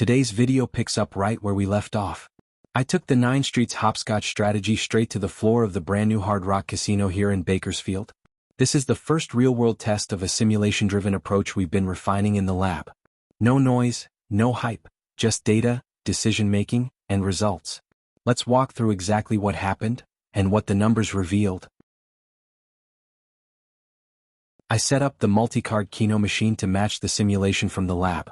Today's video picks up right where we left off. I took the 9 Streets Hopscotch strategy straight to the floor of the brand new Hard Rock Casino here in Bakersfield. This is the first real-world test of a simulation-driven approach we've been refining in the lab. No noise, no hype, just data, decision-making, and results. Let's walk through exactly what happened, and what the numbers revealed. I set up the multi-card Keno machine to match the simulation from the lab.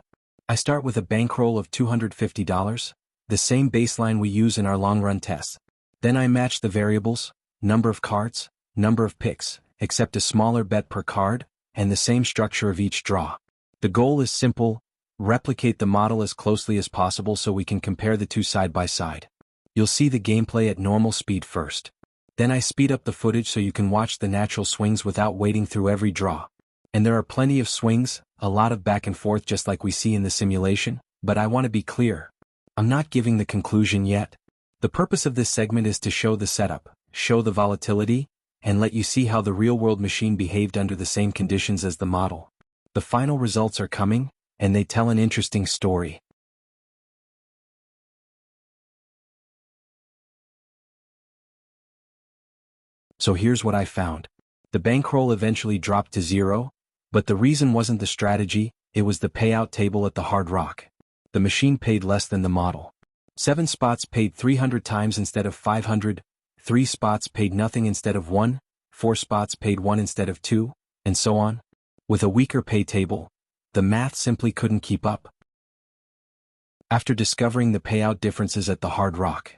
I start with a bankroll of $250, the same baseline we use in our long-run tests. Then I match the variables, number of cards, number of picks, except a smaller bet per card, and the same structure of each draw. The goal is simple: replicate the model as closely as possible so we can compare the two side by side. You'll see the gameplay at normal speed first. Then I speed up the footage so you can watch the natural swings without wading through every draw. And there are plenty of swings, a lot of back and forth just like we see in the simulation, but I want to be clear. I'm not giving the conclusion yet. The purpose of this segment is to show the setup, show the volatility, and let you see how the real-world machine behaved under the same conditions as the model. The final results are coming, and they tell an interesting story. So here's what I found. The bankroll eventually dropped to 0, but the reason wasn't the strategy, it was the payout table at the Hard Rock. The machine paid less than the model. 7 spots paid 300 times instead of 500, 3 spots paid nothing instead of 1, 4 spots paid 1 instead of 2, and so on. With a weaker pay table, the math simply couldn't keep up. After discovering the payout differences at the Hard Rock,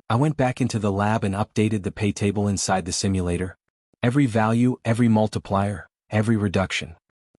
I went back into the lab and updated the pay table inside the simulator. Every value, every multiplier, every reduction.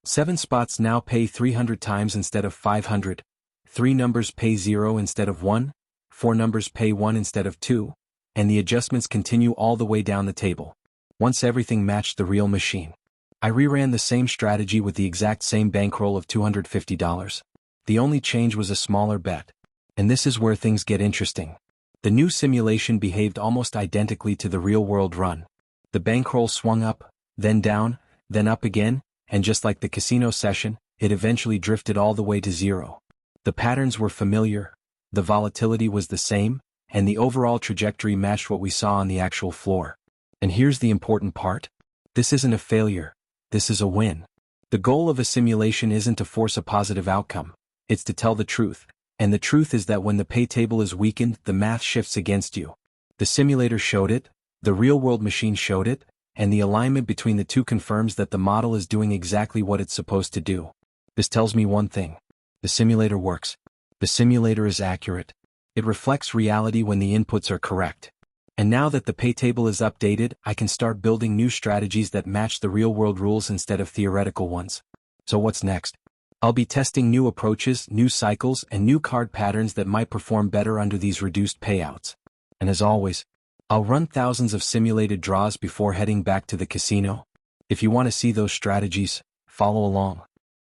7 spots now pay 300 times instead of 500, 3 numbers pay 0 instead of 1, 4 numbers pay 1 instead of 2, and the adjustments continue all the way down the table. Once everything matched the real machine, I reran the same strategy with the exact same bankroll of $250. The only change was a smaller bet. And this is where things get interesting. The new simulation behaved almost identically to the real-world run. The bankroll swung up, then down, then up again, and just like the casino session, it eventually drifted all the way to 0. The patterns were familiar, the volatility was the same, and the overall trajectory matched what we saw on the actual floor. And here's the important part. This isn't a failure, this is a win. The goal of a simulation isn't to force a positive outcome, it's to tell the truth. And the truth is that when the pay table is weakened, the math shifts against you. The simulator showed it, the real-world machine showed it, and the alignment between the two confirms that the model is doing exactly what it's supposed to do. This tells me one thing. The simulator works. The simulator is accurate. It reflects reality when the inputs are correct. And now that the pay table is updated, I can start building new strategies that match the real-world rules instead of theoretical ones. So what's next? I'll be testing new approaches, new cycles, and new card patterns that might perform better under these reduced payouts. And as always, I'll run thousands of simulated draws before heading back to the casino. If you want to see those strategies, follow along.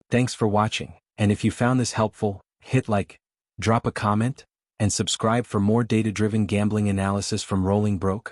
Thanks for watching, and if you found this helpful, hit like, drop a comment, and subscribe for more data-driven gambling analysis from RollingBroke.